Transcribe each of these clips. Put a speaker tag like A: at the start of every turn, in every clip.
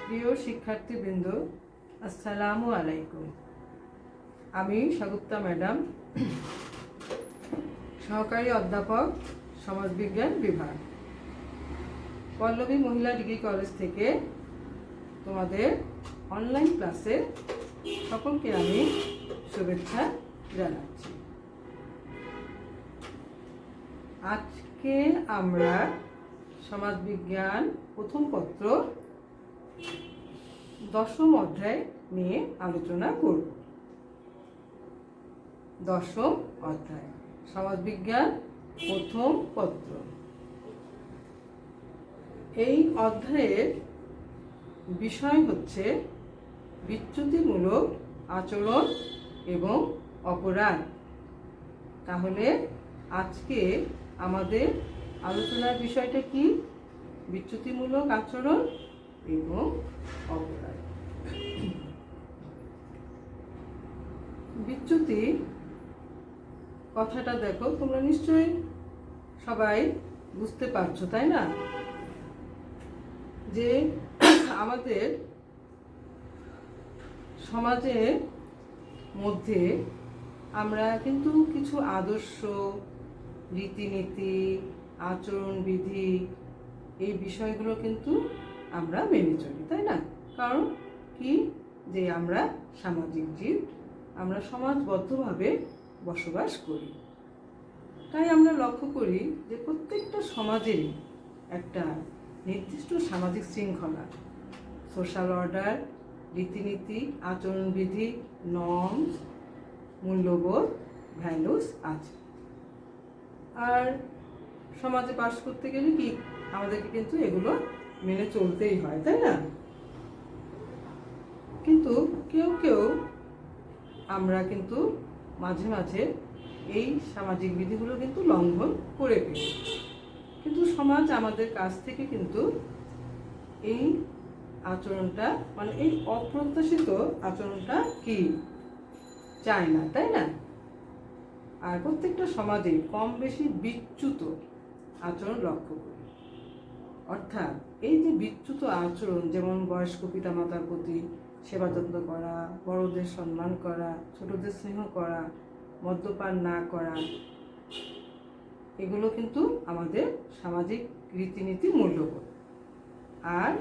A: প্রিয় শিক্ষার্থীবৃন্দ, আসসালামু আলাইকুম। আমি স্বাগতা ম্যাডাম, সহকারী অধ্যাপক, সমাজবিজ্ঞান বিভাগ, পল্লবী মহিলা ডিগ্রি কলেজ থেকে তোমাদের অনলাইন ক্লাসে সকলকে আমি শুভেচ্ছা জানাচ্ছি। আজকে আমরা সমাজবিজ্ঞান প্রথম পত্র 10ম অধ্যায় নিয়ে আলোচনা করব। 10ম অধ্যায় সমাজবিজ্ঞান প্রথম পত্র। এই অধ্যায়ের বিষয় হচ্ছে বিচ্যুতিমূলক আচরণ এবং অপরাধ। তাহলে আজকে আমাদের আলোচনার বিষয়টা কি? বিচ্যুতিমূলক আচরণ এবং অপরাধ। বিচ্যুতি কথাটা দেখো, তোমরা নিশ্চয়ই সবাই বুঝতে পারছো, তাই না? যে আমাদের সমাজের মধ্যে আমরা কিন্তু কিছু আদর্শ, রীতিনীতি, আচরণবিধি, এই বিষয়গুলো কিন্তু আমরা মেনে চলি, তাই না? কারণ কি, যে আমরা সামাজিক জীব, আমরা সমাজবদ্ধভাবে বসবাস করি। তাই আমরা লক্ষ্য করি যে প্রত্যেকটা সমাজেরই একটা নির্দিষ্ট সামাজিক শৃঙ্খলা, সোশ্যাল অর্ডার, রীতিনীতি, আচরণবিধি, নর্মস, মূল্যবোধ, ভ্যালুস আছে। আর সমাজে বাস করতে গেলে কি আমাদেরকে কিন্তু এগুলো মেনে চলতেই হয়, তাই না? কিন্তু কেউ আমরা কিন্তু মাঝে মাঝে এই সামাজিক বিধিগুলো কিন্তু লঙ্ঘন করে ফেলি। কিন্তু সমাজ আমাদের কাছ থেকে কিন্তু এই আচরণটা, মানে এই অপ্রত্যাশিত আচরণটা কি চায় না, তাই না? আর প্রত্যেকটা সমাজে কম বেশি বিচ্যুত আচরণ লক্ষ্য করি। অর্থাৎ এই যে বিচ্যুত আচরণ, যেমন বয়স্ক পিতামাতার প্রতি সেবা যত্ন করা, বড়দের সম্মান করা, ছোটদের স্নেহ করা, মদ্যপান না করা, এগুলো কিন্তু আমাদের সামাজিক রীতিনীতি, মূল্যবোধ। আর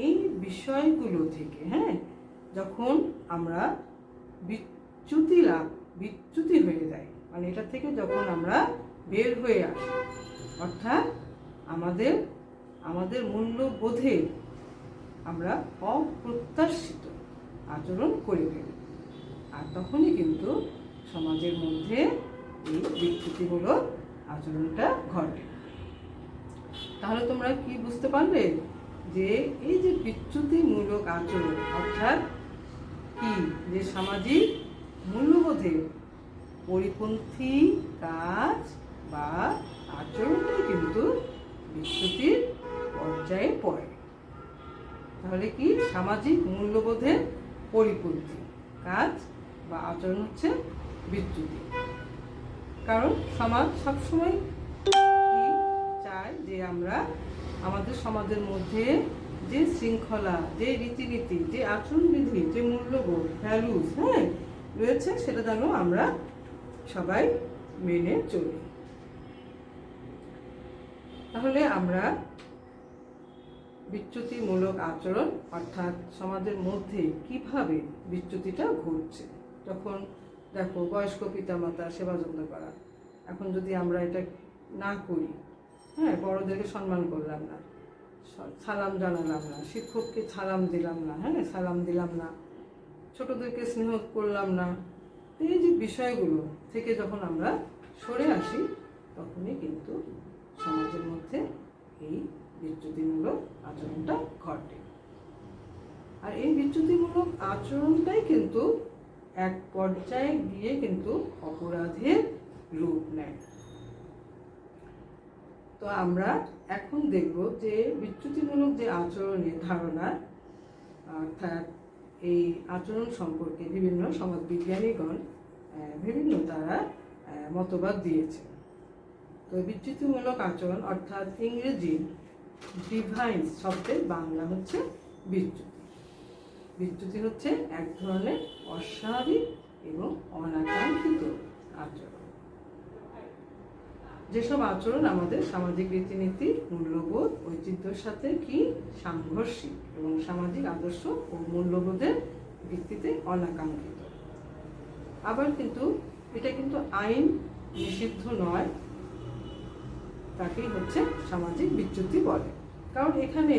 A: এই বিষয়গুলো থেকে যখন আমরা বিচ্যুতি হয়ে যাই, মানে এটা থেকে যখন আমরা বের হয়ে আসি, অর্থাৎ আমাদের মূল্যবোধে আমরা অপ্রত্যাশিত আচরণ করে ফেলি, আর তখনই কিন্তু সমাজের মধ্যে এই বিচ্যুতিমূলক আচরণটা ঘটে। তাহলে তোমরা কি বুঝতে পারলে যে এই যে বিচ্যুতিমূলক আচরণ অর্থাৎ কি, যে সামাজিক মূল্যবোধের পরিপন্থী কাজ বা আচরণটাই কিন্তু বিচ্যুতির পর্যায়ে পড়ে। তাহলে কি, সামাজিক মূল্যবোধের পরিপন্থী কাজ বা আচরণ হচ্ছে বিচ্যুতি। কারণ সমাজ সবসময় কি চায়, যে আমরা আমাদের সমাজের মধ্যে যে শৃঙ্খলা, যে রীতিনীতি, যে আচরণবিধি, যে মূল্যবোধ, ভ্যালুস রয়েছে, সেটা যেন আমরা সবাই মেনে চলি। তাহলে আমরা বিচ্যুতিমূলক আচরণ অর্থাৎ সমাজের মধ্যে কিভাবে বিচ্যুতিটা ঘটছে, যখন দেখো বয়স্ক পিতামাতার সেবা যত্ন করা, এখন যদি আমরা এটা না করি, বড়দেরকে সম্মান করলাম না, সালাম জানালাম না, শিক্ষককে সালাম দিলাম না, সালাম দিলাম না, ছোটদেরকে স্নেহ করলাম না, এই যে বিষয়গুলো থেকে যখন আমরা সরে আসি, তখনই কিন্তু সমাজের মধ্যে এই বিচ্যুতিমূলক আচরণটা ঘটে। আর এই বিচ্যুতিমূলক আচরণটাই কিন্তু এক পর্যায়ে গিয়ে কিন্তু অপরাধের রূপ নেয়। তো আমরা এখন দেখব যে বিচ্যুতিমূলক যে আচরণের ধারণা, অর্থাৎ এই আচরণ সম্পর্কে বিভিন্ন সমাজবিজ্ঞানীগণ তারা মতবাদ দিয়েছে। তো বিচ্যুতিমূলক আচরণ অর্থাৎ ইংরেজি ডিভাইন্স শব্দের বাংলা হচ্ছে বিচ্যুতি। বিচ্যুতি হচ্ছে এক ধরনের অস্বাভাবিক এবং অনাকাঙ্ক্ষিত আচরণ। যেসব আচরণ আমাদের সামাজিক রীতিনীতি, মূল্যবোধ, ঐতিহ্যের সাথে কি সাংঘর্ষিক এবং সামাজিক আদর্শ ও মূল্যবোধের ভিত্তিতে অনাকাঙ্ক্ষিত। আবার কিন্তু এটা কিন্তু আইন নিষিদ্ধ নয়, তাকেই হচ্ছে সামাজিক বিচ্যুতি বলে। কারণ এখানে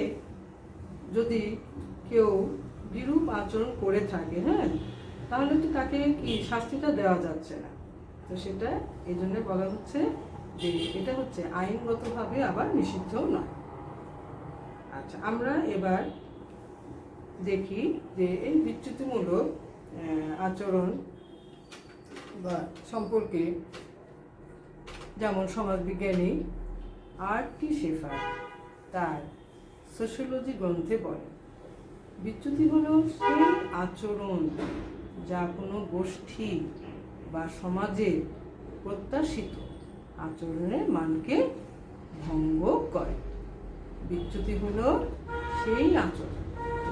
A: যদি কেউ বিরূপ আচরণ করে থাকে, হ্যাঁ, তাহলে তো তাকে কি শাস্তিটা দেওয়া যাচ্ছে না। তো সেটা এই জন্য বলা হচ্ছে যে এটা হচ্ছে আইনগতভাবে আবার নিষিদ্ধও নয়। আচ্ছা, আমরা এবার দেখি যে এই বিচ্যুতিমূলক আচরণ বা সম্পর্কে যেমন সমাজবিজ্ঞানী আর.টি. শেফার তার সোশিওলজি গ্রন্থে বলেন, বিচ্যুতি হলো সেই আচরণ যা কোনো গোষ্ঠী বা সমাজের প্রত্যাশিত আচরণের মানকে ভঙ্গ করে। বিচ্যুতি হলো সেই আচরণ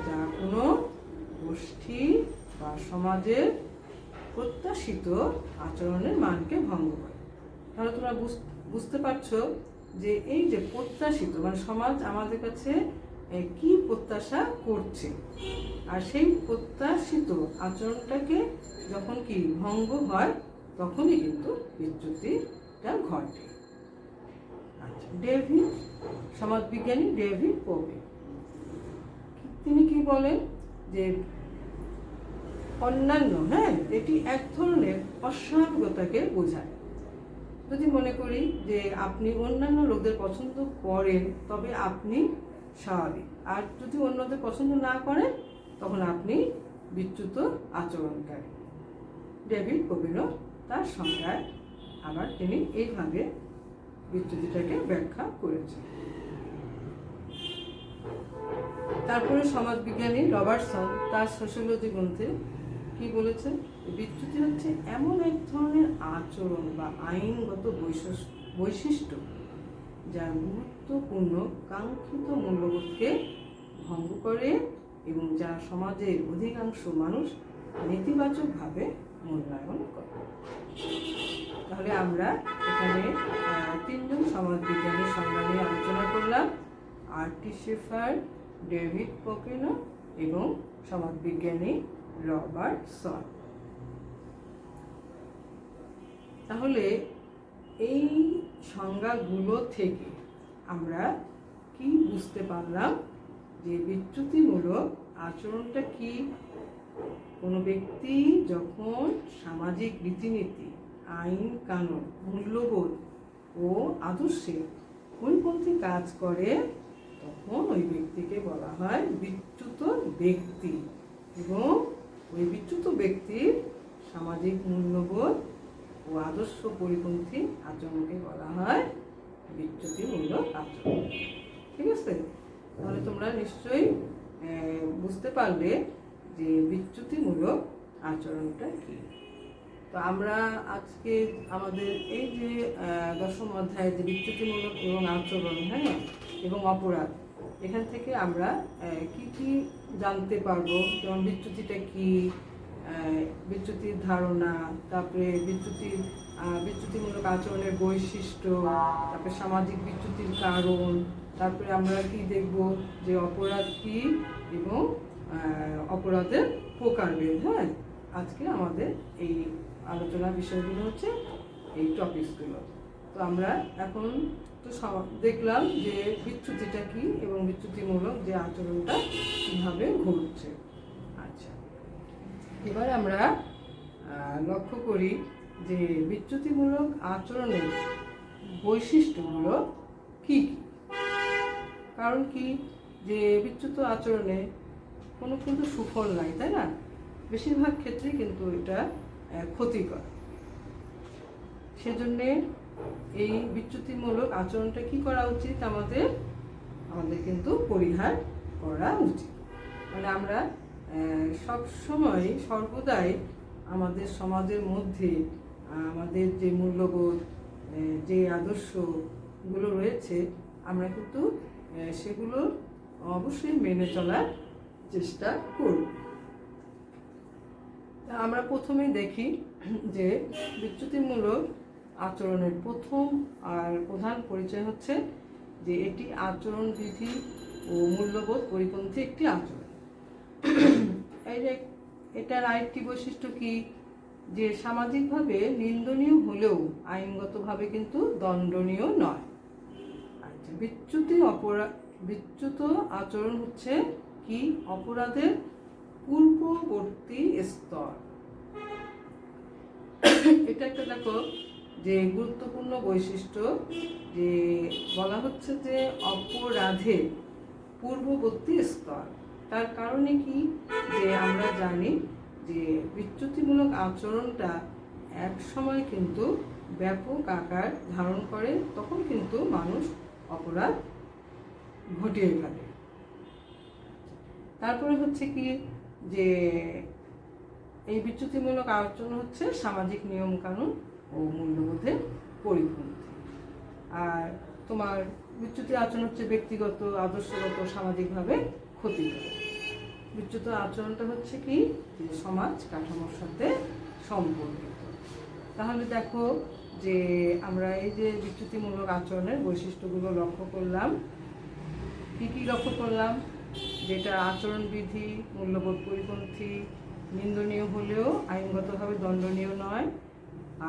A: যা কোনো গোষ্ঠী বা সমাজের প্রত্যাশিত আচরণের মানকে ভঙ্গ করে। তাহলে তোমরা বুঝতে পারছো যে এই যে প্রত্যাশিত, মানে সমাজ আমাদের কাছে কি প্রত্যাশা করছে, আর সেই প্রত্যাশিত আচরণটাকে যখন কি ভঙ্গ হয় তখনই কিন্তু বিচ্যুতিটা ঘটে। আচ্ছা, সমাজবিজ্ঞানী ডেভিড পোপে তিনি কি বলেন যে অন্যান্য, হ্যাঁ, এটি এক ধরনের অস্বাভাবিকতাকে বোঝায়। যদি মনে করি যে আপনি অন্যান্য লোকদের পছন্দ করেন তবে আপনি স্বাভাবিক, আর যদি অন্যদের পছন্দ না করেন তখন আপনি বিচ্যুত আচরণকারী। ডেভিড পোপেরও তার সংজ্ঞায় আবার তিনি এইভাবে বিচ্যুতিটাকে ব্যাখ্যা করেছেন। তারপরে সমাজবিজ্ঞানী রবার্টসন তার সোশিওলজি গ্রন্থে কি বলেছেন, বিচ্যুতি হচ্ছে এমন এক ধরনের আচরণ বা আইনগত বৈশিষ্ট্য যা গুরুত্বপূর্ণ কাঙ্ক্ষিত মূল্যবোধকে ভঙ্গ করে এবং যা সমাজের অধিকাংশ মানুষ নেতিবাচকভাবে মূল্যায়ন করে। তাহলে আমরা এখানে তিনজন সমাজবিজ্ঞানীর সংজ্ঞা নিয়ে আলোচনা করলাম, আর.টি. শেফার, ডেভিড পোপেনো এবং সমাজবিজ্ঞানী রবার্টসন। তাহলে এই সংজ্ঞাগুলো থেকে আমরা কি বুঝতে পারলাম যে বিচ্যুতিমূলক আচরণটা কি? কোনো ব্যক্তি যখন সামাজিক রীতিনীতি, আইন কানুন, মূল্যবোধ ও আদর্শে পরিপন্থী কাজ করে তখন ওই ব্যক্তিকে বলা হয় বিচ্যুত ব্যক্তি, এবং ওই বিচ্যুত ব্যক্তির সামাজিক মূল্যবোধ ও আদর্শ পরিপন্থী আচরণকে বলা হয় বিচ্যুতিমূলক আচরণ। ঠিক আছে? তাহলে তোমরা নিশ্চয়ই বুঝতে পারলে যে বিচ্যুতিমূলক আচরণটা কি। তো আমরা আজকে আমাদের এই যে দশম অধ্যায়ে যে বিচ্যুতিমূলক এবং আচরণ, হ্যাঁ, এবং অপরাধ, এখান থেকে আমরা কি কি জানতে পারবো, যেমন বিচ্যুতিটা কি, বিচ্যুতির ধারণা, তারপরে বিচ্যুতিমূলক আচরণের বৈশিষ্ট্য, তারপরে সামাজিক বিচ্যুতির কারণ, তারপরে আমরা কি দেখব যে অপরাধ কি এবং অপরাধের প্রকারভেদ। হ্যাঁ, আজকে আমাদের এই আলোচনার বিষয়গুলো হচ্ছে এই টপিকসগুলো। তো আমরা এখন তো দেখলাম যে বিচ্যুতিটা কি এবং বিচ্যুতিমূলক যে আচরণটা কীভাবে ঘটছে। আচ্ছা, এবার আমরা লক্ষ্য করি যে বিচ্যুতিমূলক আচরণের বৈশিষ্ট্যগুলো কি কি। কারণ কি, যে বিচ্যুত আচরণে কোনো কিন্তু সুফল নাই, তাই না? বেশিরভাগ ক্ষেত্রেই কিন্তু এটা ক্ষতিকর। সেজন্যে এই বিচ্যুতিমূলক আচরণটা কি করা উচিত, আমাদের কিন্তু পরিহার করা উচিত। মানে আমরা সবসময় সর্বদাই আমাদের সমাজের মধ্যে আমাদের যে মূল্যবোধ, যে আদর্শগুলো রয়েছে, আমরা কিন্তু সেগুলো অবশ্যই মেনে চলার চেষ্টা করব। আমরা প্রথমেই দেখি যে বিচ্যুতিমূলক আচরণের প্রথম আর প্রধান পরিচয় হচ্ছে যে এটি আচরণবিধি ও মূল্যবোধ পরিপন্থী একটি আচরণ। এই যে এটার আরেকটি বৈশিষ্ট্য কি, যে সামাজিকভাবে নিন্দনীয় হলেও আইনগতভাবে কিন্তু দণ্ডনীয় নয়। আচ্ছা, বিচ্যুত আচরণ হচ্ছে কি অপরাধের পূর্ববর্তী স্তর। এটা একটা দেখো যে গুরুত্বপূর্ণ বৈশিষ্ট্য, যে বলা হচ্ছে যে অপরাধের পূর্ববর্তী স্তর। তার কারণে কি, যে আমরা জানি যে বিচ্যুতিমূলক আচরণটা এক সময় কিন্তু ব্যাপক আকার ধারণ করে, তখন কিন্তু মানুষ অপরাধ ঘটিয়ে ফেলে। তারপরে হচ্ছে কি, যে এই বিচ্যুতিমূলক আচরণ হচ্ছে সামাজিক নিয়মকানুন ও মূল্যবোধের পরিপন্থী। আর তোমার বিচ্যুতি আচরণ হচ্ছে ব্যক্তিগত, আদর্শগত, সামাজিকভাবে ক্ষতিকর। বিচ্যুত আচরণটা হচ্ছে কি, যে সমাজ কাঠামোর সাথে সম্পর্কিত। তাহলে দেখো যে আমরা এই যে বিচ্যুতিমূলক আচরণের বৈশিষ্ট্যগুলো লক্ষ্য করলাম। কি কি লক্ষ্য করলাম? যেটা আচরণবিধি, মূল্যবোধ পরিপন্থী, নিন্দনীয় হলেও আইনগতভাবে দণ্ডনীয় নয়,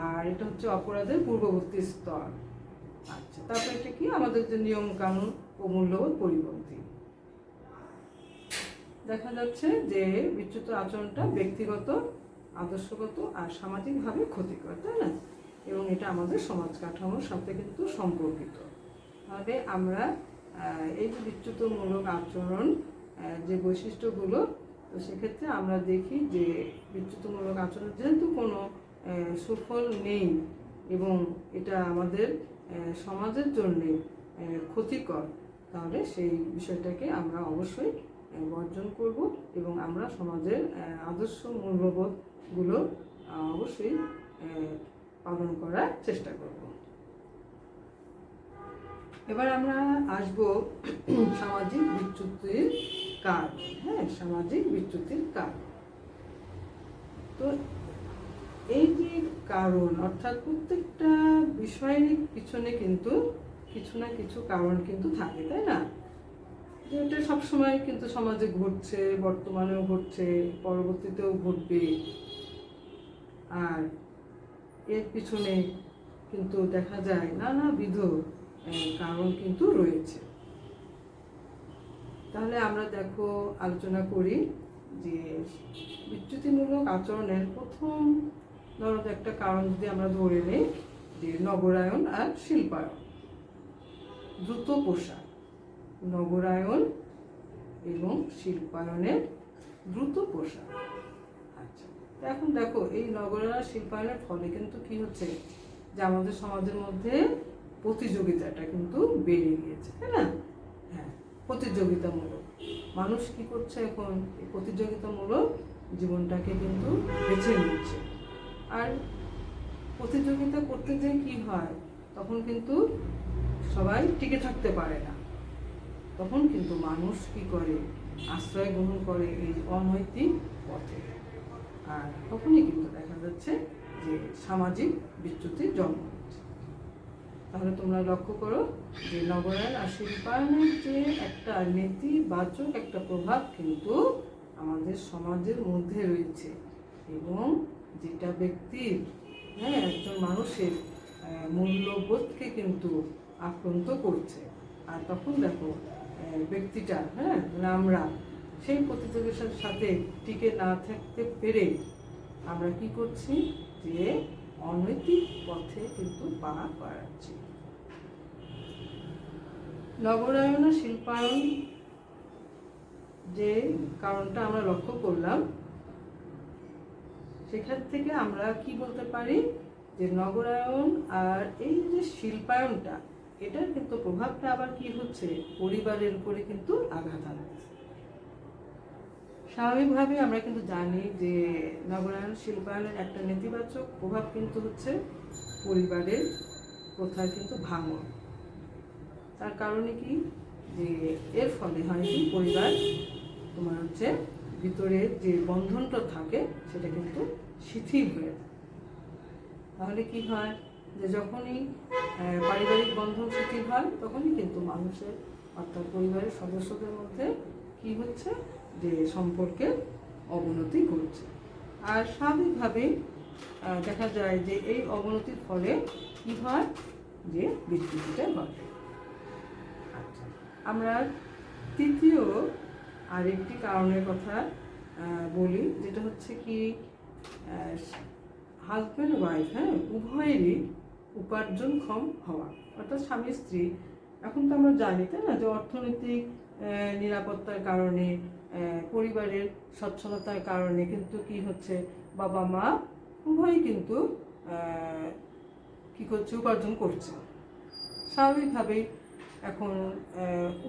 A: আর এটা হচ্ছে অপরাধের পূর্ববর্তী স্তর। আচ্ছা, তারপরে এটা কি, আমাদের যে নিয়ম কানুন ও মূল্যবোধ পরিপন্থী। দেখা যাচ্ছে যে বিচ্যুত আচরণটা ব্যক্তিগত, আদর্শগত আর সামাজিকভাবে ক্ষতিকর, তাই না? এবং এটা আমাদের সমাজ কাঠামোর সাথে কিন্তু সম্পর্কিত। তাহলে আমরা এই যে বিচ্যুতমূলক আচরণ যে বৈশিষ্ট্যগুলো, তো সেক্ষেত্রে আমরা দেখি যে বিচ্যুতমূলক আচরণ যেহেতু কোনো সুফল নেই এবং এটা আমাদের সমাজের জন্যে ক্ষতিকর, তাহলে সেই বিষয়টাকে আমরা অবশ্যই বর্জন করব এবং আমরা সমাজের আদর্শ মূল্যবোধগুলো অবশ্যই পালন করার চেষ্টা করব। এবার আমরা আসব সামাজিক বিচ্যুতির কারণ। সামাজিক বিচ্যুতির কারণ। তো এই যে কারণ, অর্থাৎ প্রত্যেকটা বিষয়ের পিছনে কিন্তু কিছু না কিছু কারণ কিন্তু থাকে, তাই না? এটা সবসময় কিন্তু সমাজে ঘটছে, বর্তমানেও ঘটছে, পরবর্তীতেও ঘটবে। আর এর পিছনে কিন্তু দেখা যায় নানাবিধ কারণ কিন্তু রয়েছে। তাহলে আমরা দেখো আলোচনা করি যে বিচ্যুতিমূলক আচরণের প্রথম ধরো একটা কারণ যদি আমরা ধরে নেই, যে নগরায়ন আর শিল্পায়ন, দ্রুত প্রসার। নগরায়ন এবং শিল্পায়নের দ্রুত প্রসার। আচ্ছা, এখন দেখো এই নগরায়ন আর শিল্পায়নের ফলে কিন্তু কি হচ্ছে, যে আমাদের সমাজের মধ্যে প্রতিযোগিতাটা কিন্তু বেড়ে গিয়েছে, তাই না? হ্যাঁ, প্রতিযোগিতামূলক। মানুষ কি করছে এখন, এই প্রতিযোগিতামূলক জীবনটাকে কিন্তু বেছে নিচ্ছে। আর প্রতিযোগিতা করতে যে কি হয়, তখন কিন্তু সবাই টিকে থাকতে পারে না। তখন কিন্তু মানুষ কি করে, আশ্রয় গ্রহণ করে এই অনৈতিক পথে। আর তখনই কিন্তু দেখা যাচ্ছে যে সামাজিক বিচ্যুতির জন্ম হচ্ছে। তাহলে তোমরা লক্ষ্য করো যে নগরায়ন আর শিল্পায়নের যে একটা নেতিবাচক একটা প্রভাব কিন্তু আমাদের সমাজের মধ্যে রয়েছে, এবং যেটা ব্যক্তির একজন মানুষের মূল্যবোধকে কিন্তু আক্রান্ত করছে। আর তখন দেখো ব্যক্তিটা আমরা সেই প্রতিযোগিতার সাথে টিকে না থাকতে পেরে আমরা কি করছি, যে অনৈতিক পথে কিন্তু পা বাড়াচ্ছি। নগরায়ন ও শিল্পায়ন যে কারণটা আমরা লক্ষ্য করলাম, সেখান থেকে আমরা কি বলতে পারি, যে নগরায়ন আর এই যে শিল্পায়নটা, এটার কিন্তু প্রভাবটা আবার কি হচ্ছে, পরিবারের উপরে কিন্তু আঘাত আনছে। স্বাভাবিকভাবে আমরা কিন্তু জানি যে নগরায়ন শিল্পায়নের একটা নেতিবাচক প্রভাব কিন্তু হচ্ছে পরিবারের প্রথার কিন্তু ভাঙন। তার কারণে কি, যে এর ফলে হয় কি, পরিবার তোমার হচ্ছে ভিতরে যে বন্ধনটা থাকে সেটা কিন্তু শিথিল হয়ে যায়। তাহলে কি হয়, যে যখনই পারিবারিক বন্ধন শিথিল হয় তখনই কিন্তু মানুষের অর্থাৎ পরিবারের সদস্যদের মধ্যে কি হচ্ছে, যে সম্পর্কের অবনতি ঘটছে। আর স্বাভাবিকভাবেই দেখা যায় যে এই অবনতির ফলে কি হয়, যে বিচ্যুতিটা ঘটে। আচ্ছা, আমরা তৃতীয় আরেকটি কারণের কথা বলি, যেটা হচ্ছে কি হাজব্যান্ড ওয়াইফ, উভয়েরই উপার্জনক্ষম হওয়া, অর্থাৎ স্বামী স্ত্রী। এখন তো আমরা জানি তাই না, যে অর্থনৈতিক নিরাপত্তার কারণে, পরিবারের সচ্ছলতার কারণে কিন্তু কি হচ্ছে, বাবা মা উভয়ই কিন্তু কি করছে, উপার্জন করছে। স্বাভাবিকভাবেই এখন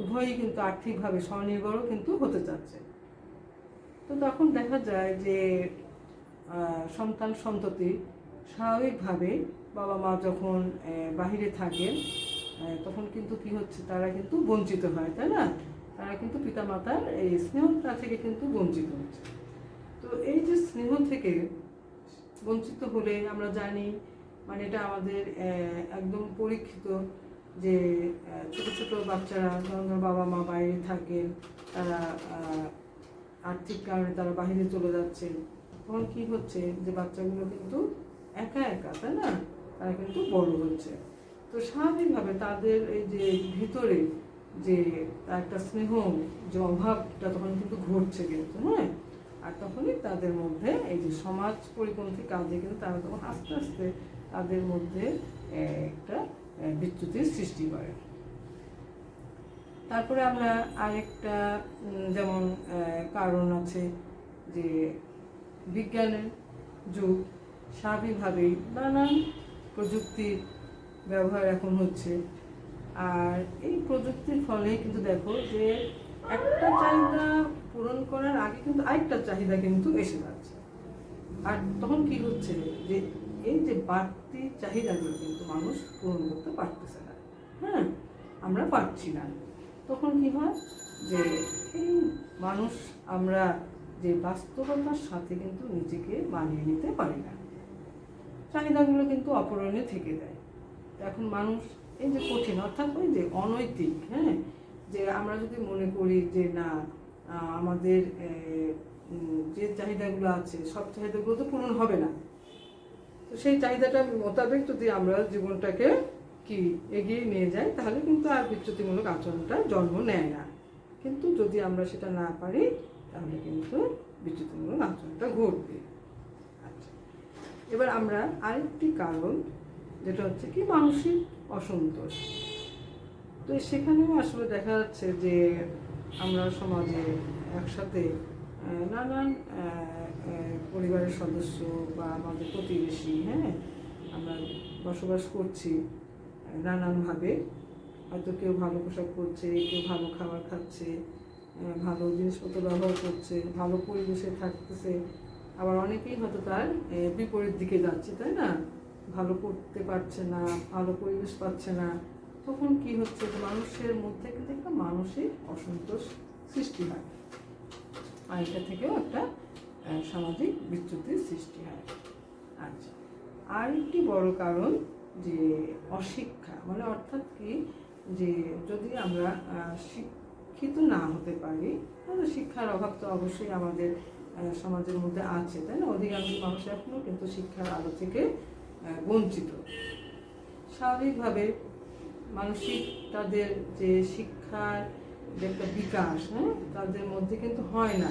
A: উভয়ই কিন্তু আর্থিকভাবে স্বনির্ভরও কিন্তু হতে চাচ্ছে। তো তখন দেখা যায় যে সন্তান সন্ততি স্বাভাবিকভাবে বাবা মা যখন বাহিরে থাকেন তখন কিন্তু কি হচ্ছে, তারা কিন্তু বঞ্চিত হয়, তাই না? তারা কিন্তু পিতামাতার এই স্নেহটা থেকে কিন্তু বঞ্চিত হচ্ছে। তো এই যে স্নেহ থেকে বঞ্চিত হলে আমরা জানি, মানে এটা আমাদের একদম পরীক্ষিত, যে ছোট ছোট বাচ্চারা যখন বাবা মা বাইরে থাকেন, তারা আর্থিক কারণে তারা বাহিরে চলে যাচ্ছে, তখন কি হচ্ছে, যে বাচ্চাগুলো কিন্তু একা একা, তাই না, তারা কিন্তু বড় হচ্ছে। তো স্বাভাবিকভাবে তাদের এই যে ভিতরে যে একটা স্নেহ যে অভাবটা তখন কিন্তু ঘটছে কিন্তু, আর তখনই তাদের মধ্যে এই যে সমাজ পরিপন্থী কাজে কিন্তু তারা তখন আস্তে আস্তে তাদের মধ্যে একটা বিচ্যুতির সৃষ্টি করে। তারপরে আমরা আরেকটা যেমন কারণ আছে, যে বিজ্ঞানের যুগ, স্বাভাবিকভাবেই নানান প্রযুক্তির ব্যবহার এখন হচ্ছে। আর এই প্রযুক্তির ফলে কিন্তু দেখো যে একটা চাহিদা পূরণ করার আগে কিন্তু আরেকটা চাহিদা কিন্তু এসে যাচ্ছে। আর তখন কি হচ্ছে, যে এই যে বাড়তি চাহিদাগুলো কিন্তু মানুষ পূরণ করতে পারতেছে না, আমরা পারছি না। তখন কি হয়, যে এই মানুষ আমরা যে বাস্তবতার সাথে কিন্তু নিজেকে মানিয়ে নিতে পারি না, চাহিদাগুলো কিন্তু অপূরণে থেকে যায়। এখন মানুষ এই যে কঠিন, অর্থাৎ ওই যে অনৈতিক, যে আমরা যদি মনে করি যে না, আমাদের যে চাহিদাগুলো আছে সব চাহিদাগুলো তো পূরণ হবে না, তো সেই চাহিদাটা মোতাবেক যদি আমরা জীবনটাকে কি এগিয়ে নিয়ে যাই, তাহলে কিন্তু আর বিচ্যুতিমূলক আচরণটা জন্ম নেয় না। কিন্তু যদি আমরা সেটা না পারি, তাহলে কিন্তু বিচ্যুতিমূলক আচরণটা ঘটবে। আচ্ছা, এবার আমরা আরেকটি কারণ, যেটা হচ্ছে কি মানসিক অসন্তোষ। তো সেখানেও আসলে দেখা যাচ্ছে যে আমরা সমাজে একসাথে নানান পরিবারের সদস্য বা আমাদের প্রতিবেশী, আমরা বসবাস করছি নানানভাবে। হয়তো কেউ ভালো পোশাক পরছে, কেউ ভালো খাবার খাচ্ছে, ভালো জিনিসপত্র ব্যবহার করছে, ভালো পরিবেশে থাকতেছে, আবার অনেকেই হয়তো তার বিপরীত দিকে যাচ্ছে, তাই না, ভালো পড়তে পারছে না, ভালো পরিবেশ পাচ্ছে না। তখন কি হচ্ছে, যে মানুষের মধ্যে কিন্তু একটা মানসিক অসন্তোষ সৃষ্টি হয়, আর এটা থেকেও একটা সামাজিক বিচ্যুতির সৃষ্টি হয়। আচ্ছা, আর একটি বড় কারণ, যে অশিক্ষা, মানে অর্থাৎ কি, যে যদি আমরা শিক্ষিত না হতে পারি, তাহলে শিক্ষার অভাব তো অবশ্যই আমাদের সমাজের মধ্যে আছে, তাই না? অধিকাংশ মানুষ এখনও কিন্তু শিক্ষার আলো থেকে বঞ্চিত। স্বাভাবিকভাবে মানসিক তাদের যে শিক্ষার যে একটা বিকাশ, তাদের মধ্যে কিন্তু হয় না,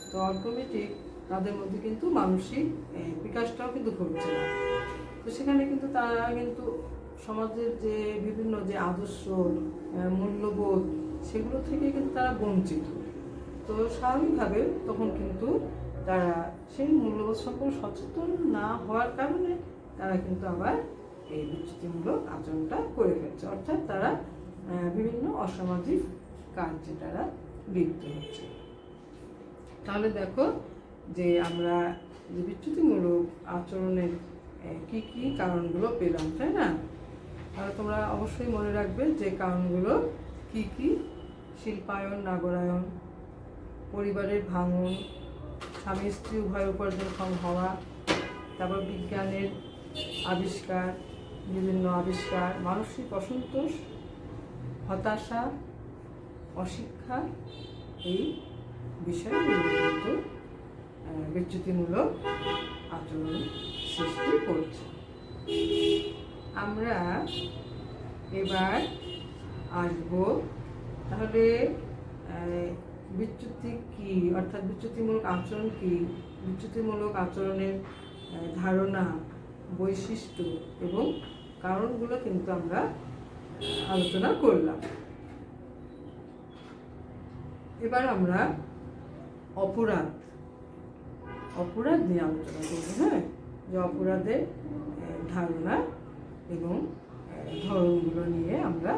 A: তো অটোমেটিক তাদের মধ্যে কিন্তু মানসিক বিকাশটাও কিন্তু ঘটছে না। তো সেখানে কিন্তু তারা কিন্তু সমাজের যে বিভিন্ন যে আদর্শ মূল্যবোধ, সেগুলো থেকে কিন্তু তারা বঞ্চিত। তো স্বাভাবিকভাবে তখন কিন্তু তারা সেই মূল্যবোধ সম্পর্কে সচেতন না হওয়ার কারণে তারা কিন্তু আবার এই বিচ্যুতিমূলক আচরণটা করে ফেলছে, অর্থাৎ তারা বিভিন্ন অসামাজিক কাজে তারা লিপ্ত হচ্ছে। তাহলে দেখো যে আমরা যে বিচ্যুতিমূলক আচরণের কি কি কারণগুলো পেলাম, তাই না? তাহলে তোমরা অবশ্যই মনে রাখবে যে কারণগুলো কি কি: শিল্পায়ন, নাগরায়ন, পরিবারের ভাঙন, স্বামী স্ত্রী উভয় উপার্জনক্ষম হওয়া, তারপর বিজ্ঞানের আবিষ্কার, বিভিন্ন আবিষ্কার, মানসিক অসন্তোষ, হতাশা, অশিক্ষা, এই বিষয়গুলো কিন্তু বিচ্যুতিমূলক আচরণ সৃষ্টি করছে। আমরা এবার আসব তাহলে বিচ্যুতি কি, অর্থাৎ বিচ্যুতিমূলক আচরণ কি, বিচ্যুতিমূলক আচরণের ধারণা, বৈশিষ্ট্য এবং কারণগুলো কিন্তু আমরা আলোচনা করলাম। এবার আমরা অপরাধ নিয়ে আলোচনা করব। হ্যাঁ, যে অপরাধের ধারণা এবং ধরনগুলো নিয়ে আমরা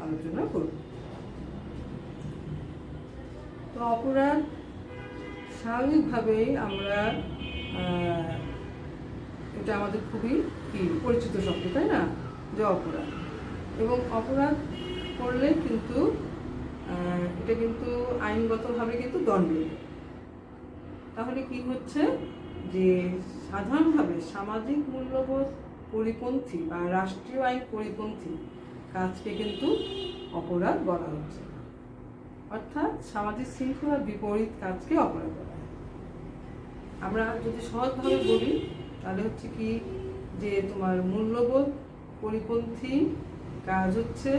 A: আলোচনা করব। তো অপরাধ স্বাভাবিকভাবেই আমরা এটা আমাদের খুবই পরিচিত শব্দ, তাই না, যে অপরাধ। এবং অপরাধ করলে কিন্তু এটা কিন্তু আইনগতভাবে কিন্তু দণ্ডনীয়। তাহলে কি হচ্ছে, যে সাধারণভাবে সামাজিক মূল্যবোধ পরিপন্থী বা রাষ্ট্রীয় আইন পরিপন্থী কাজকে কিন্তু অপরাধ বলা হচ্ছে। অর্থাৎ সামাজিক শৃঙ্খলার বিপরীত কাজকে অপরাধ বলা হয়। আমরা যদি সহজভাবে বলি তাহলে হচ্ছে কি, যে তোমার মূল্যবোধ পরিপন্থী কাজ হচ্ছে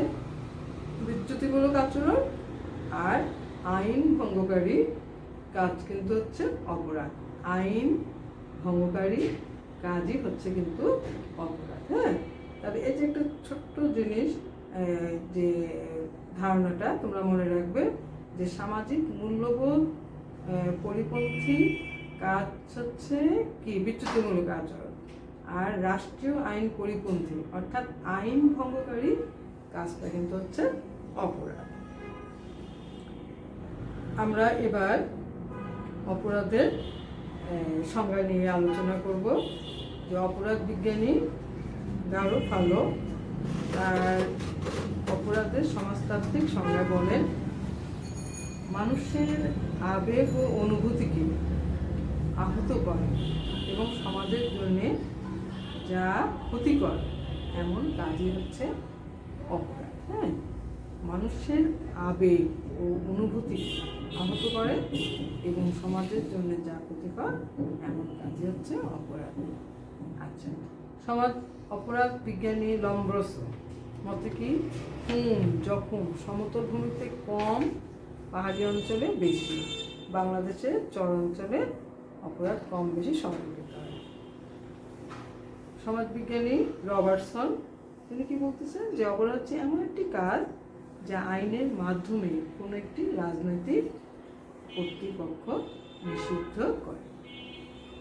A: বিচ্যুতিমূলক আচরণ, আর আইন ভঙ্গকারী কাজ কিন্তু হচ্ছে অপরাধ। আইন ভঙ্গকারী কাজই হচ্ছে কিন্তু অপরাধ। হ্যাঁ, তবে এই যে একটা ছোট্ট জিনিস, যে ধারণাটা তোমরা মনে রাখবে, যে সামাজিক মূল্যবোধ পরিপন্থী কাজ হচ্ছে কি বিচ্যুতিমূলক আচরণ, আর রাষ্ট্রীয় আইন পরিপন্থী অর্থাৎ আইন ভঙ্গকারী কাজটা কিন্তু হচ্ছে অপরাধ। আমরা এবার অপরাধের সংজ্ঞা নিয়ে আলোচনা করব। যে অপরাধ বিজ্ঞানী গারো ফালো তার অপরাধের সমাজতাত্ত্বিক সংজ্ঞা বলেন, মানুষের আবেগ ও অনুভূতিকে আহত করে এবং সমাজের জন্য যা ক্ষতিকর এমন কাজই হচ্ছে অপরাধ। হ্যাঁ, মানুষের আবেগ ও অনুভূতি আহত করে এবং সমাজের জন্য যা ক্ষতিকর এমন কাজই হচ্ছে অপরাধ। আচ্ছা, সমাজ অপরাধ বিজ্ঞানী লম্ব্রসো মতে কি, খুন জখম সমতল ভূমিতে কম, পাহাড়ি অঞ্চলে বেশি, বাংলাদেশের চরাঞ্চলে অপরাধ কম বেশি সংঘটিত হয়। সমাজবিজ্ঞানী রবার্টসন তিনি কি বলতেছেন, যে অপরাধ হচ্ছে এমন একটি কাজ যা আইনের মাধ্যমে কোনো একটি রাজনৈতিক কর্তৃপক্ষ নিষিদ্ধ করে।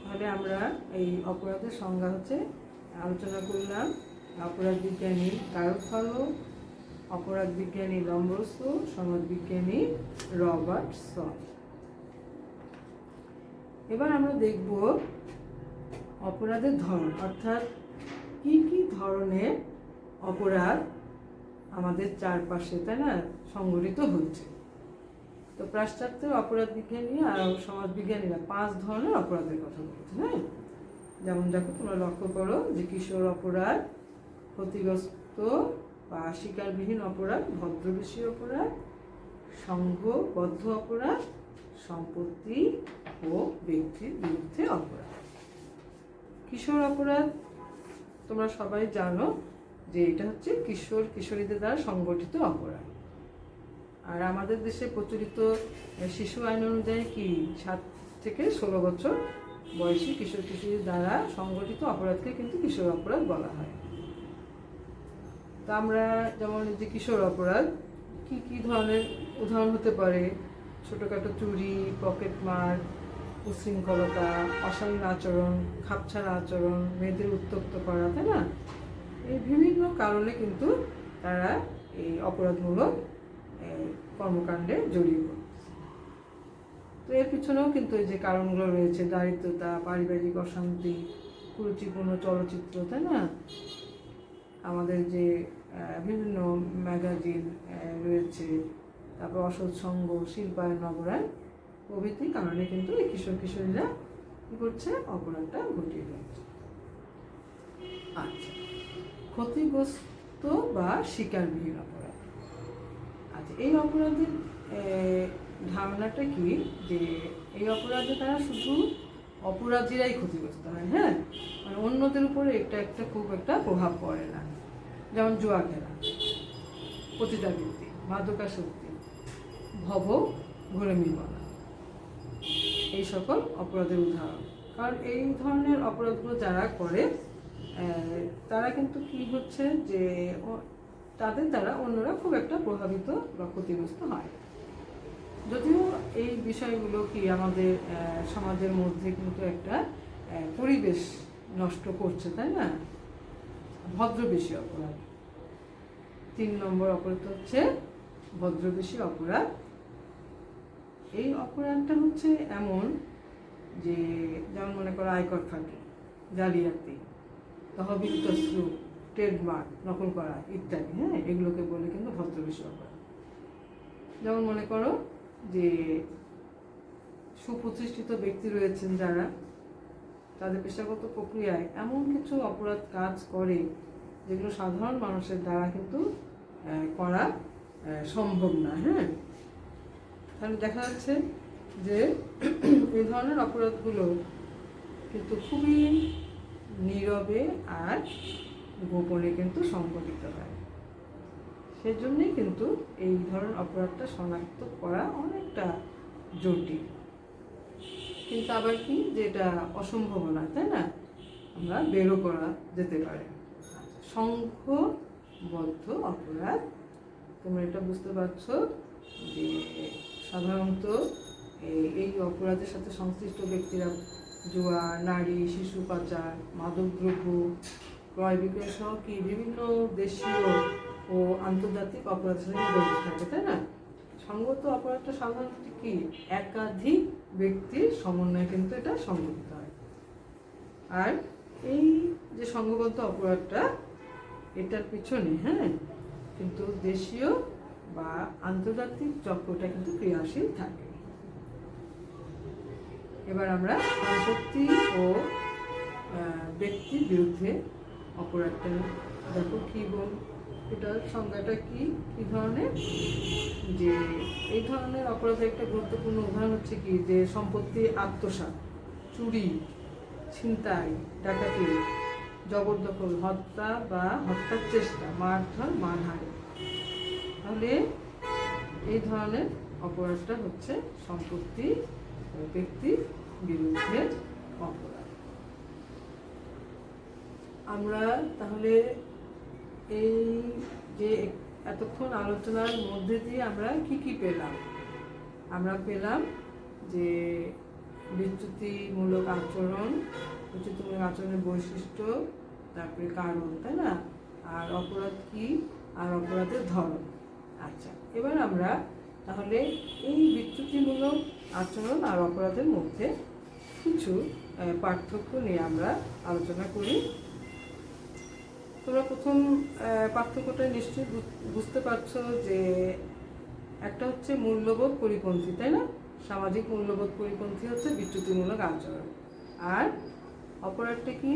A: তাহলে আমরা এই অপরাধের সংজ্ঞা হচ্ছে আলোচনা করলাম। অপরাধ বিজ্ঞানী গারো ফালো, অপরাধ বিজ্ঞানী লম্ব্রসো, সমাজবিজ্ঞানী রবার্টসন। এবার আমরা দেখব অপরাধের ধরন, অর্থাৎ কি কি ধরনের অপরাধ আমাদের চারপাশে, তাই না, সংঘটিত হচ্ছে। তো পাশ্চাত্যের অপরাধ বিজ্ঞানী আর সমাজবিজ্ঞানীরা 5 ধরনের অপরাধের কথা বলছেন। হ্যাঁ, যেমন দেখো তোমরা লক্ষ্য করো, যে কিশোর অপরাধ, ক্ষতিগ্রস্ত বা স্বীকারবিহীন অপরাধ, ভদ্রবেশী অপরাধ, সংঘবদ্ধ অপরাধ, সম্পত্তি ও ব্যক্তির বিরুদ্ধে অপরাধ। কিশোর অপরাধ তোমরা সবাই জানো যে এটা হচ্ছে কিশোর কিশোরীদের দ্বারা সংগঠিত অপরাধ। আর আমাদের দেশে প্রচলিত শিশু আইন অনুযায়ী কি 7 থেকে 16 বছর বয়সী কিশোর কিশোরীর দ্বারা সংগঠিত অপরাধকে কিন্তু কিশোর অপরাধ বলা হয়। তো আমরা যেমন যে কিশোর অপরাধ কি কি ধরনের উদাহরণ হতে পারে, ছোটোখাটো চুরি, পকেটমার, উশৃঙ্খলতা, অশালীন আচরণ, খাপছাড়া আচরণ, মেয়েদের উত্ত্যক্ত করা, তাই না, এই বিভিন্ন কারণে কিন্তু তারা এই অপরাধমূলক কর্মকাণ্ডে জড়িয়ে পড়ে। তো এর পিছনেও কিন্তু এই যে কারণগুলো রয়েছে, দারিদ্রতা, পারিবারিক অশান্তি, কুরুচিপূর্ণ চলচ্চিত্র, তাই না, আমাদের যে বিভিন্ন ম্যাগাজিন রয়েছে, তারপর অসৎসঙ্গ, শিল্পায়ন, নগরায়ণ, প্রভৃতি কারণে কিন্তু এই কিশোর কিশোরীরা কী করছে, অপরাধটা ঘটিয়ে দিচ্ছে। আচ্ছা, ক্ষতিগ্রস্ত বা শিকারবিহীন অপরাধ। আচ্ছা, এই অপরাধের ধারণাটা কি, যে এই অপরাধে তারা শুধু অপরাধীরাই ক্ষতিগ্রস্ত হয়, হ্যাঁ, মানে অন্যদের উপরে একটা খুব একটা প্রভাব পড়ে না। যেমন জুয়া খেলা, পতিতাবৃত্তি, মাদকাসক্তি, ভব ঘোরেমি বলা, এই সকল অপরাধের উদাহরণ। কারণ এই ধরনের অপরাধগুলো যারা করে তারা কিন্তু কি হচ্ছে, যে তাদের দ্বারা অন্যরা খুব একটা প্রভাবিত বা ক্ষতিগ্রস্ত হয়। যদিও এই বিষয়গুলো কি আমাদের সমাজের মধ্যে কিন্তু একটা পরিবেশ নষ্ট করছে, তাই না? ভদ্রবেশী অপরাধ, 3 নম্বর অপরাধ হচ্ছে ভদ্রবেশী অপরাধ। এই অপরাধটা হচ্ছে এমন যে, যেমন মনে করো আয়কর ফাঁকি, জালিয়াতি, তহবিল তসরুপ, ট্রেডমার্ক নকল করা ইত্যাদি, হ্যাঁ, এগুলোকে বলে কিন্তু ভদ্রবেশী অপরাধ। যেমন মনে করো যে সুপ্রতিষ্ঠিত ব্যক্তি রয়েছেন যারা তাদের পেশাগত প্রক্রিয়ায় এমন কিছু অপরাধ কাজ করে যেগুলো সাধারণ মানুষের দ্বারা কিন্তু করা সম্ভব না, হ্যাঁ। তাহলে দেখা যাচ্ছে যে এই ধরনের অপরাধগুলো কিন্তু খুবই নীরবে আর গোপনে কিন্তু সংঘটিত হয়। সেজন্যই কিন্তু এই ধরনের অপরাধটা শনাক্ত করা অনেকটা জটিল, কিন্তু আবার কি, যেটা অসম্ভব না, তাই না? আমরা বেরো করা যেতে পারে। সংঘবদ্ধ অপরাধ, তোমরা এটা বুঝতে পারছো যে সাধারণত এই অপরাধের সাথে সংশ্লিষ্ট ব্যক্তিরা জুয়া, নারী, শিশু পাচার, মাদকদ্রব্য ক্রয় বিক্রয় সহ কি বিভিন্ন দেশীয় ও আন্তর্জাতিক অপরাধের সাথে জড়িত থাকে, তাই না? সংগত অপরাধটা সাধারণত কি একাধিক ব্যক্তির সমন্বয়ে কিন্তু এটা সংঘটিত হয়। আর এই যে সংঘবদ্ধ অপরাধটা, এটার পিছনে, হ্যাঁ, কিন্তু দেশীয় বা আন্তর্জাতিক চক্রটা কিন্তু ক্রিয়াশীল থাকে। এবার আমরা সম্পত্তি ও ব্যক্তির বিরুদ্ধে অপরাধটা দেখো কি বল, এটার সংজ্ঞাটা কি ধরনের, যে এই ধরনের অপরাধের একটা গুরুত্বপূর্ণ উদাহরণ হচ্ছে কি, যে সম্পত্তি আত্মসাৎ, চুরি, ছিনতাই, ডাকাতি, জবরদখল, হত্যা বা হত্যার চেষ্টা, মারধর, মানহানি। তাহলে এই ধরনের অপরাধটা হচ্ছে সম্পত্তি ও ব্যক্তির বিরুদ্ধে অপরাধ। আমরা তাহলে এই যে এতক্ষণ আলোচনার মধ্যে দিয়ে আমরা কি পেলাম? আমরা পেলাম যে বিচ্যুতিমূলক আচরণের বৈশিষ্ট্য, তারপরে কারণ, তাই না? আর অপরাধ কি, আর অপরাধের ধরন। আচ্ছা, এবার আমরা তাহলে এই বিচ্যুতিমূলক আচরণ আর অপরাধের মধ্যে কিছু পার্থক্য নিয়ে আমরা আলোচনা করি। তোমরা প্রথম পার্থক্যটা নিশ্চয়ই বুঝতে পারছো যে একটা হচ্ছে মূল্যবোধ পরিপন্থী, তাই না? সামাজিক মূল্যবোধ পরিপন্থী হচ্ছে বিচ্যুতিমূলক আচরণ, আর অপরাধটা কি,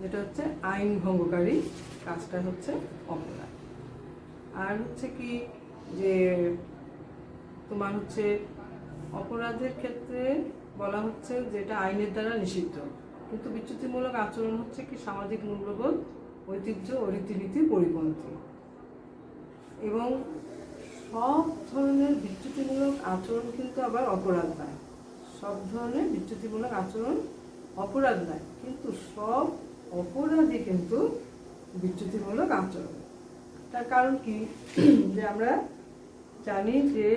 A: যেটা হচ্ছে আইন ভঙ্গকারী কাজটা হচ্ছে অপরাধ। আর হচ্ছে কি, যে তোমার হচ্ছে অপরাধের ক্ষেত্রে বলা হচ্ছে যেটা আইনের দ্বারা নিষিদ্ধ, কিন্তু বিচ্যুতিমূলক আচরণ হচ্ছে কি সামাজিক মূল্যবোধ, ঐতিহ্য ও রীতিনীতির পরিপন্থী। এবং সব ধরনের বিচ্যুতিমূলক আচরণ কিন্তু আবার অপরাধ নয়, সব ধরনের বিচ্যুতিমূলক আচরণ অপরাধ নয়, কিন্তু সব অপরাধই কিন্তু বিচ্যুতিমূলক আচরণ। তার কারণ কি, যে আমরা জানি যে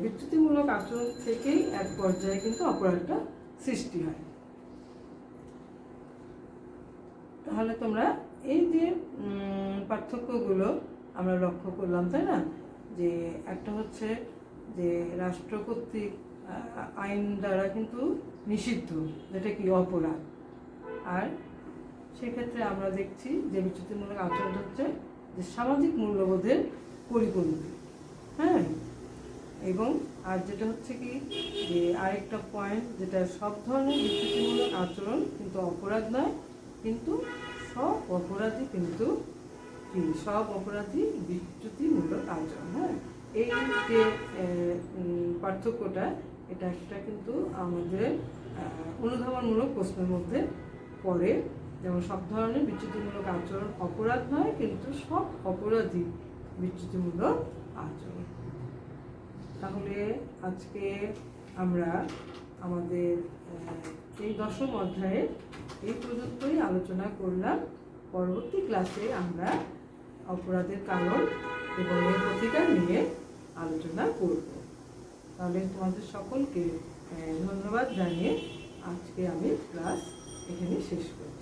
A: বিচ্যুতিমূলক আচরণ থেকেই এক পর্যায়ে কিন্তু অপরাধটা সৃষ্টি হয়। তাহলে তোমরা এই যে পার্থক্যগুলো আমরা লক্ষ্য করলাম, তাই না? যে একটা হচ্ছে যে রাষ্ট্র কর্তৃক আইন দ্বারা কিন্তু নিষিদ্ধ, যেটা কি অপরাধ। আর সেক্ষেত্রে আমরা দেখছি যে বিচ্যুতিমূলক আচরণ হচ্ছে যে সামাজিক মূল্যবোধের পরিপন্থী, হ্যাঁ। এবং আর যেটা হচ্ছে কি যে আরেকটা পয়েন্ট, যেটা সব ধরনের বিচ্যুতিমূলক আচরণ কিন্তু অপরাধ নয়, কিন্তু সব অপরাধী কিন্তু কি, সব অপরাধী বিচ্যুতিমূলক আচরণ। হ্যাঁ, এই যে পার্থক্যটা, এটা একটা কিন্তু আমাদের অনুধাবনমূলক প্রশ্নের মধ্যে পড়ে। যেমন সব ধরনের বিচ্যুতিমূলক আচরণ অপরাধ নয়, কিন্তু সব অপরাধী বিচ্যুতিমূলক আচরণ। তাহলে আজকে আমরা আমাদের এই 10ম অধ্যায়ে এই পর্যন্তই আলোচনা করলাম। পরবর্তী ক্লাসে আমরা অপরাধের কারণ এবং এর প্রতিকার নিয়ে আলোচনা করব। তাহলে তোমাদের সকলকে ধন্যবাদ জানিয়ে আজকে আমি ক্লাস এখানে শেষ করব।